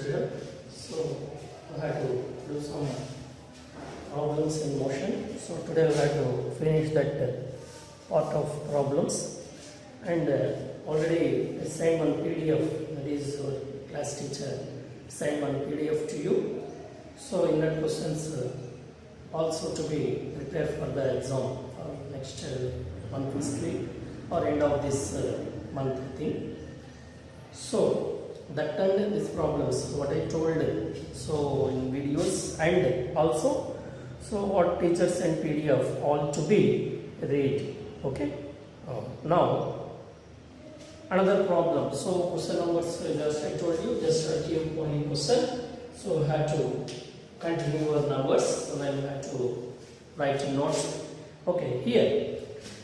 children. So we have to do some problems in motion. So today we have to finish that part of problems, and already assigned one PDF, that is our class teacher assigned one PDF to you. So in that questions also to be prepared for the exam for next month week or end of this month I think. So that and these problems what I told so in videos, and also so what teachers and PDF all to be read. Okay. Now another problem. So question numbers just I told you, just give one question. So we have to continue our numbers. So then we have to write notes. Okay, here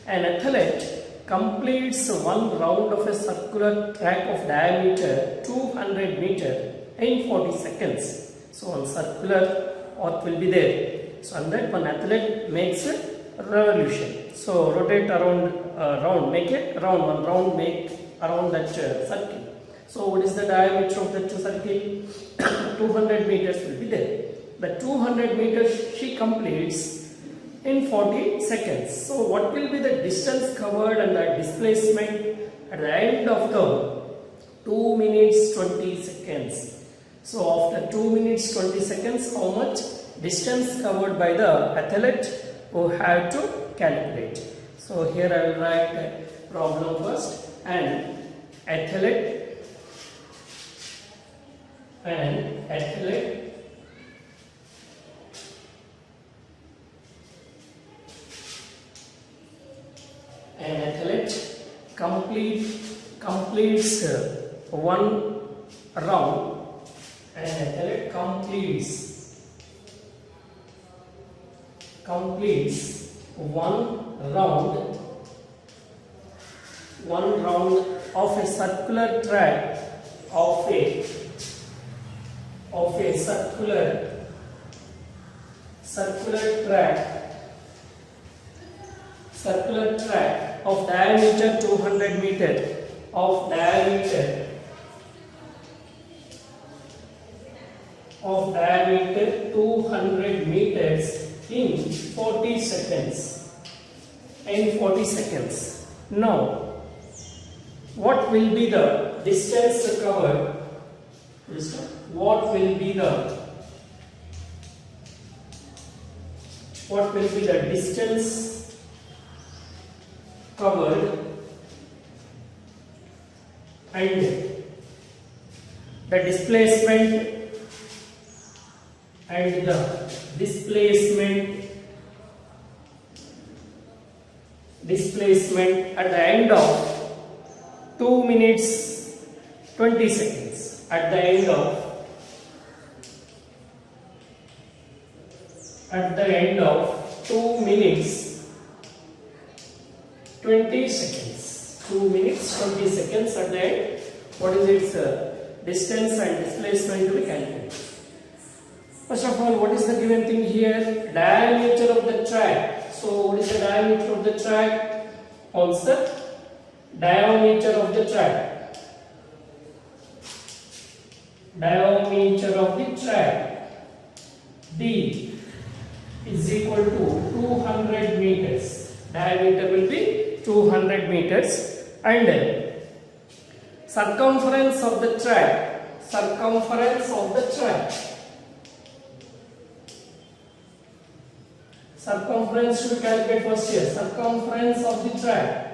an athlete completes one round of a circular track of diameter 200 meter in 40 seconds. So one circular arc will be there. So on that one athlete makes a revolution. So rotate around, make a round, one round make around that circle. So what is the diameter of that circle? 200 meters will be there. The 200 meters she completes in 40 seconds. So what will be the distance covered and the displacement at the end of the 2 minutes 20 seconds. So after 2 minutes 20 seconds, how much distance covered by the athlete who have to calculate. So here I will write the problem first. An athlete completes one round. An athlete completes one round of a circular track of a circular track of diameter 200 meter of diameter 200 meters in 40 seconds. Now what will be the distance covered? What will be the distance covered and the displacement at the end of 2 minutes 20 seconds. At the end of 2 minutes 20 seconds. 2 minutes 20 seconds at the end. What is its distance and displacement to be calculated? First of all, what is the given thing here? Diameter of the track. So what is the diameter of the track? Also diameter of the track. Diameter of the track D is equal to 200 meters. Diameter will be 200 meters, and circumference of the track. Circumference should calculate first here. Circumference of the track.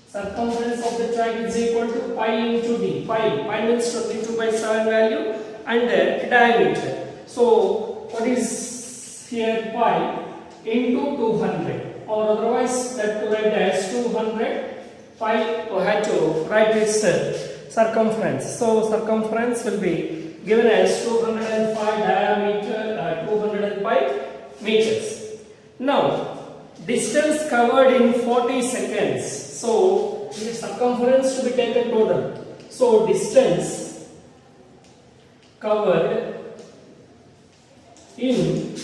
Circumference of the track is equal to pi into d. Pi means 22/7 value, and diameter. So what is here? Pi into 200, or otherwise that to write as 200 pi. We have to write its circumference. So circumference will be given as 205 diameter, 205 meters. Now distance covered in 40 seconds. So the circumference to be taken total. So distance covered in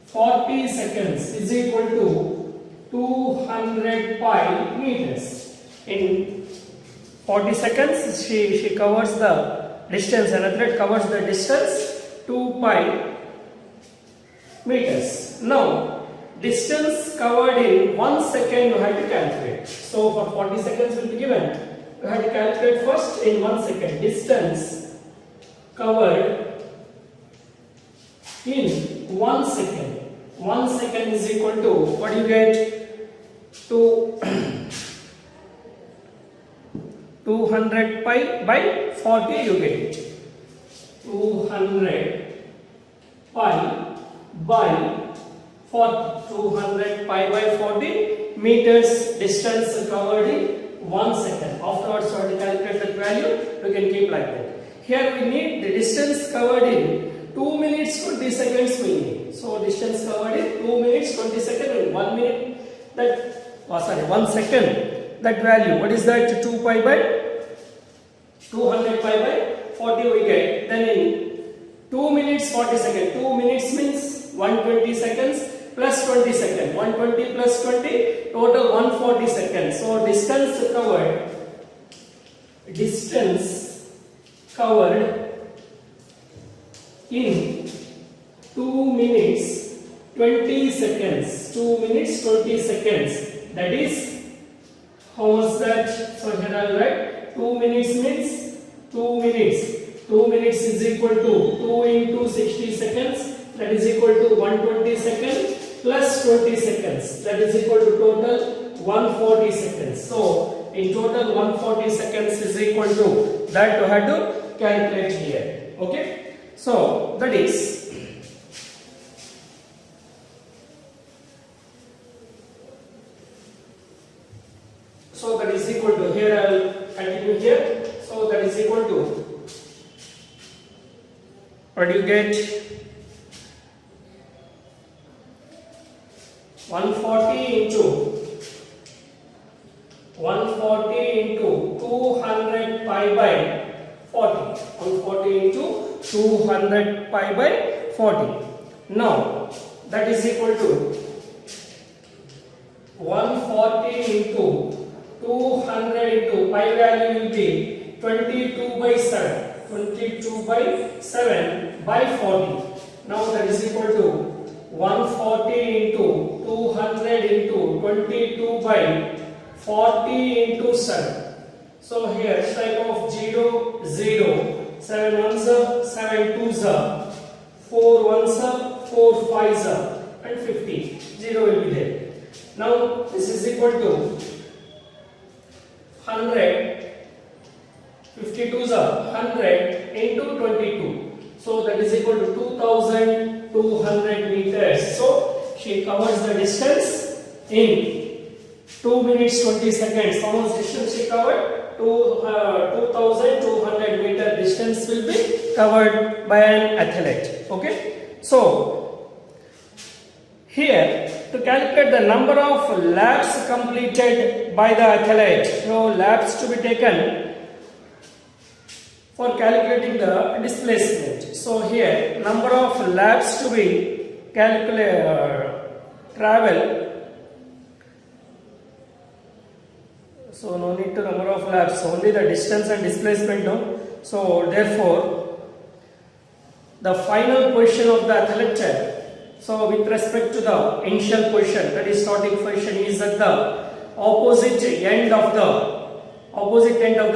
40 seconds is equal to 200 pi meters. In 40 seconds she covers the distance, an athlete covers the distance 2 pi meters. Now distance covered in 1 second you have to calculate. So for 40 seconds will be given, you have to calculate first in 1 second distance covered in 1 second. 1 second is equal to, what do you get? 200 pi by 40 you get it. 200 pi by 40. 200 pi by 40 meters distance covered in 1 second. Afterwards, you have to calculate the value. You can keep like that. Here we need the distance covered in 2 minutes 20 seconds we need. So distance covered in 2 minutes 20 seconds and 1 minute that 1 second. That value, what is that? 2 pi by 200 pi by 40 we get. Then in 2 minutes 40 seconds. 2 minutes means 120 seconds plus 20 seconds. 120 plus 20 total 140 seconds. So distance covered in 2 minutes 20 seconds. 2 minutes 20 seconds. That is, how was that? So here I will write 2 minutes means 2 minutes. 2 minutes is equal to 2 into 60 seconds. That is equal to 120 seconds plus 20 seconds. That is equal to total 140 seconds. So in total 140 seconds is equal to that you have to calculate here. Okay. So that is equal to, here I will continue here. So that is equal to, what do you get? 140 into 200 pi by 40. 140 into 200 pi by 40. Now that is equal to 140 into 200 into pi value will be 22 by 7. 22 by 7 by 40. Now that is equal to 140 into 200 into 22 by 40 into 7. So here strike off 0, 0, 7 ones are, 7 twos are, 4 ones are, 4 fives are, and 50. 0 will be there. Now this is equal to 100, 52s are 100 into 22. So that is equal to 2200 meters. So she covers the distance in 2 minutes 20 seconds. How much distance she covered? 2200 meter distance will be covered by an athlete. Okay. So here to calculate the number of laps completed by the athlete. So laps to be taken for calculating the displacement. So here number of laps to be travel. So no need to number of laps, only the distance and displacement. No. So therefore the final position of the athlete. So with respect to the initial position, that is starting position, is at the opposite end of the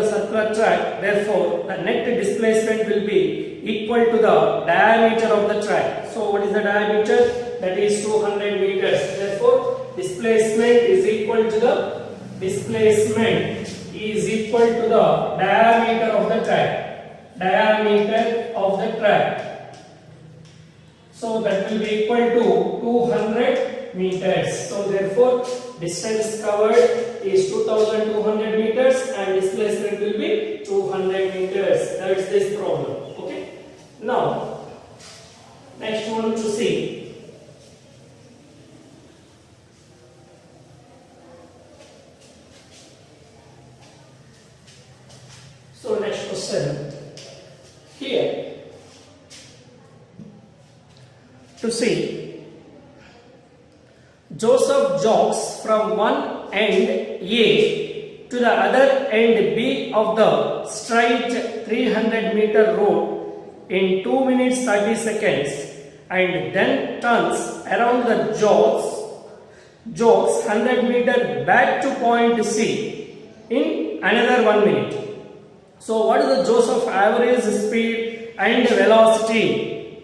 circular track. Therefore the net displacement will be equal to the diameter of the track. So what is the diameter? That is 200 meters. Therefore displacement is equal to the diameter of the track. Diameter of the track. So that will be equal to 200 meters. So therefore distance covered is 2200 meters and displacement will be 200 meters. That is this problem. Okay. Now next one to see. So next question here. To see, Joseph jogs from one end A to the other end B of the straight 300-meter road in 2 minutes 30 seconds and then turns around the jogs 100 meter back to point C in another 1 minute. So what is the Joseph average speed and velocity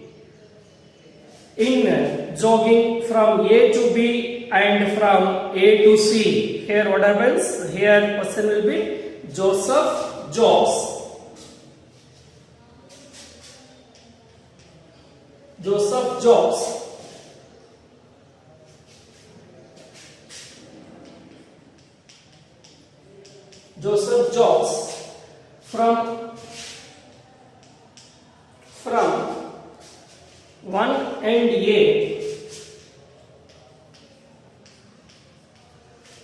in jogging from A to B and from A to C? Here what happens? Here person will be Joseph jogs. Joseph jogs. Joseph jogs from one end A,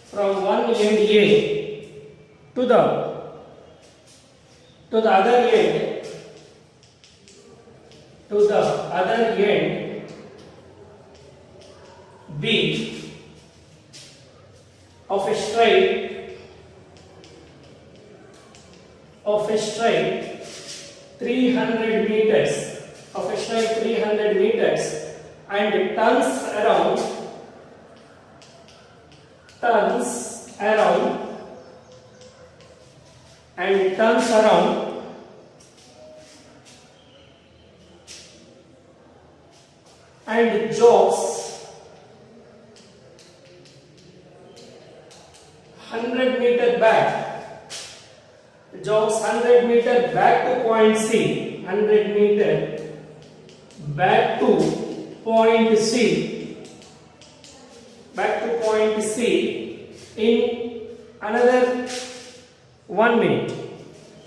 from one end A to the other end, B of a straight 300 meters, and it turns around and jogs 100 meter back, to point C, 100 meter back to point C in another 1 minute.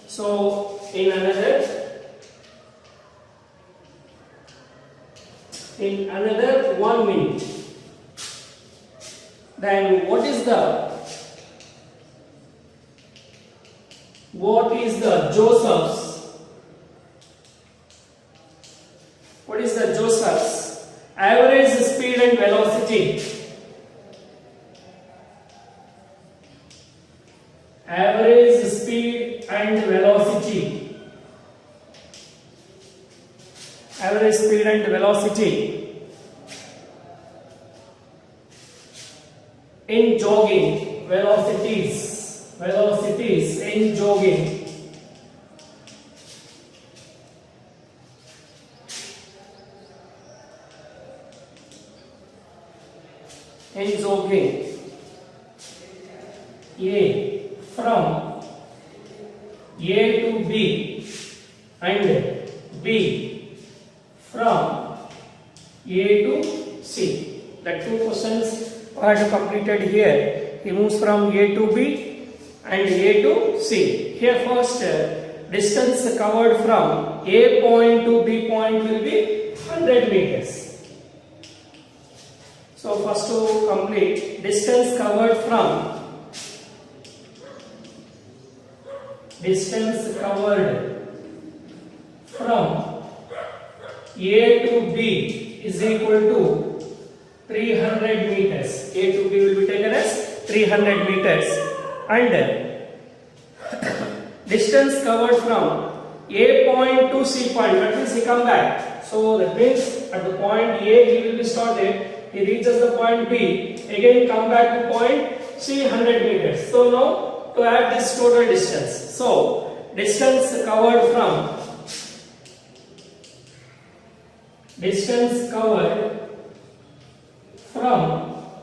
So in another 1 minute. Then what is the Joseph's average speed and velocity? Average speed and velocity in jogging, velocities in jogging. A from A to B and B from A to C. The two questions are completed here. He moves from A to B and A to C. Here first distance covered from A point to B point will be 100 meters. So first to complete, distance covered from A to B is equal to 300 meters. A to B will be taken as 300 meters, and distance covered from A point to C point, that means he come back. So that means at the point A he will be started, he reaches the point B, again come back to point C, 100 meters. So now to add this total distance. So distance covered from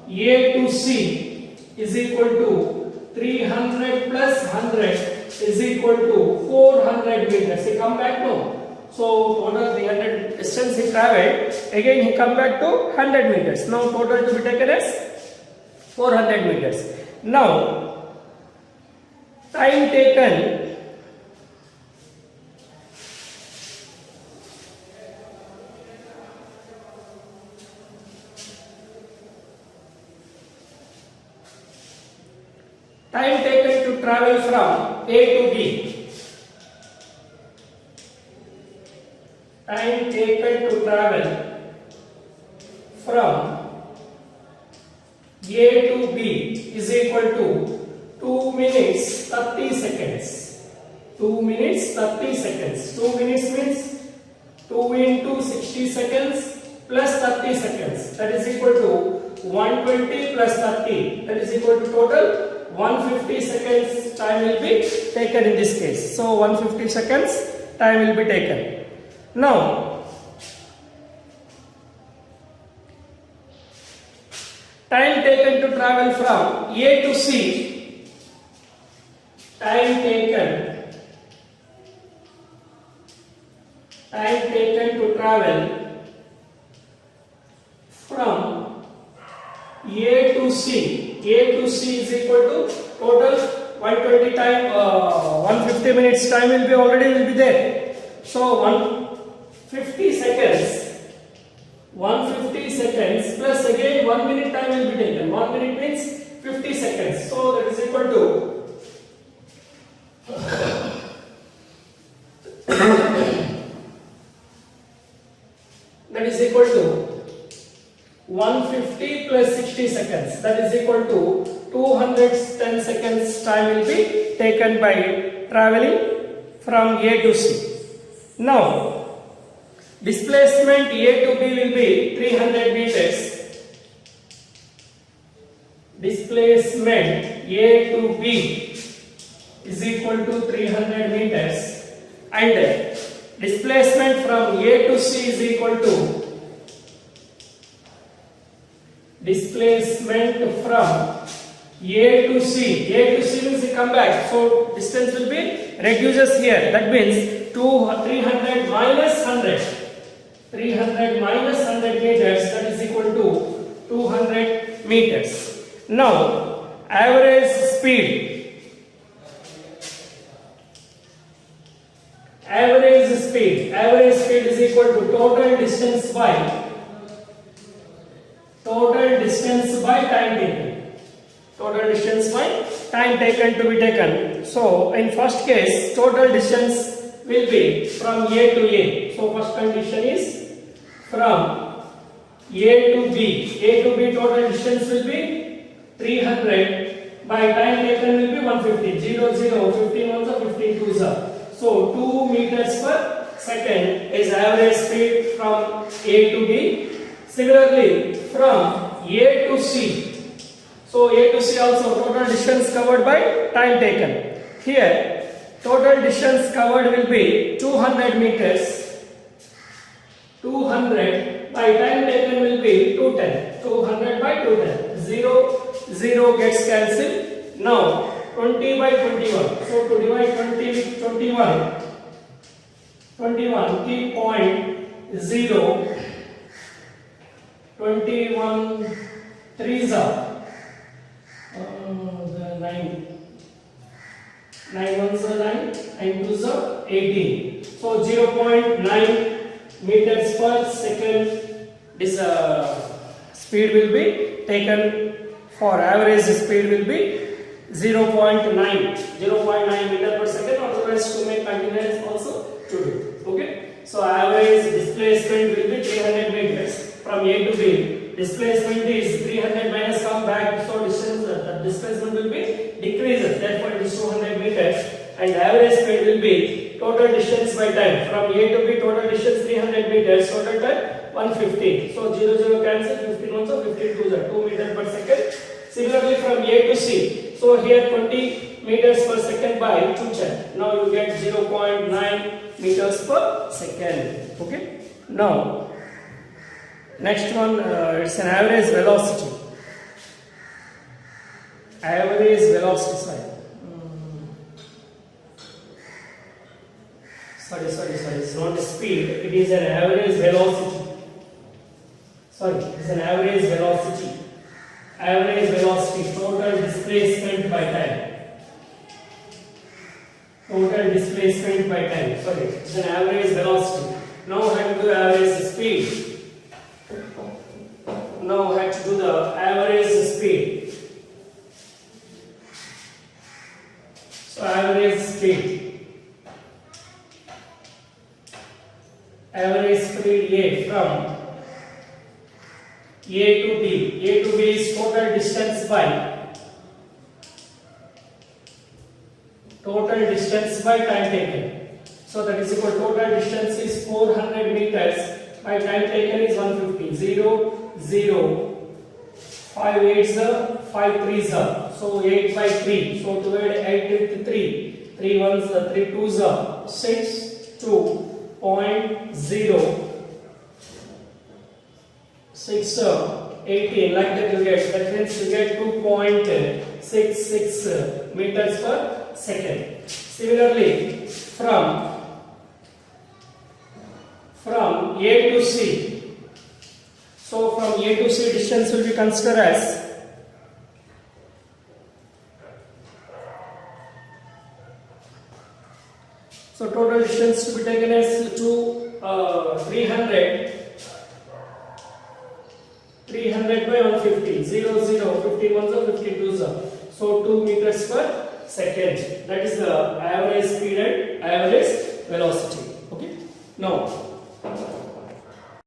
A to C is equal to 300 plus 100 is equal to 400 meters. He come back now. So total 300 distance he traveled, again he come back to 100 meters. Now total to be taken as 400 meters. Now time taken to travel from A to B. Time taken to travel from A to B is equal to 2 minutes 30 seconds. 2 minutes 30 seconds. 2 minutes means 2 into 60 seconds plus 30 seconds. That is equal to 120 plus 30. That is equal to total 150 seconds time will be taken in this case. So 150 seconds time will be taken. Now time taken to travel from A to C. Time taken to travel from A to C. A to C is equal to total 120 time, 150 minutes time will be there. So 150 seconds. 150 seconds plus again 1 minute time will be taken. 1 minute means 50 seconds. So that is equal to that is equal to 150 plus 60 seconds. That is equal to 210 seconds time will be taken by traveling from A to C. Now displacement A to B will be 300 meters. Displacement A to B is equal to 300 meters and displacement from A to C is equal to displacement from A to C. A to C means come back. So distance will be reduces here. That means 300 minus 100. 300 minus 100 meters, that is equal to 200 meters. Now average speed. Average speed is equal to total distance by time taken. Total distance by time taken to be taken. So in first case total distance will be from A to A. So first condition is from A to B. A to B total distance will be 300 by time taken will be 150. 0, 0, 15 ones are 15 twos are. So 2 meters per second is average speed from A to B. Similarly from A to C. So A to C also total distance covered by time taken. Here total distance covered will be 200 meters. 200 by time taken will be 210. 200 by 210. 0, 0 gets cancelled. Now 20 by 21. So to divide 20 with 21. 21 keep point 0. 21 threes are 9. 9 ones are 9 and 2s are 18. So 0.9 meters per second this speed will be taken. For average speed will be 0.9 meter per second, otherwise to make continuous also to do. Okay, so average displacement will be 300 meters from A to B. Displacement is 300 minus come back, so distance the displacement will be decreases, therefore it is 200 meters and average speed will be total distance by time from A to B. Total distance 300 meters, total time 150. So 0, 0 cancel, 15 ones are 15 twos are 2 meters per second. Similarly from A to C. So here 20 meters per second by 210. Now you get 0.9 meters per second. Okay. Now next one, it's an average velocity. Average velocity. Sorry. It's not speed. It is an average velocity. It's an average velocity. Average velocity, total displacement by time. Total displacement by time. It's an average velocity. Now I have to do average speed. Now I have to do the average speed. So average speed. Average speed A from A to B. A to B is total distance by total distance by time taken. So that is equal total distance is 400 meters by time taken is 150. 0, 0, 5 8s are 5 3s are. So 8 by 3. So divide 8 with 3. 3 1s are 3 2s are 6 2.0 6 18 like that you get. That means you get 2.66 meters per second. Similarly, from A to C. So from A to C distance will be considered as so total distance to be taken as 300 by 150. 0 0 15 ones are 15 twos are. So 2 meters per second. That is the average speed and average velocity. Okay. Now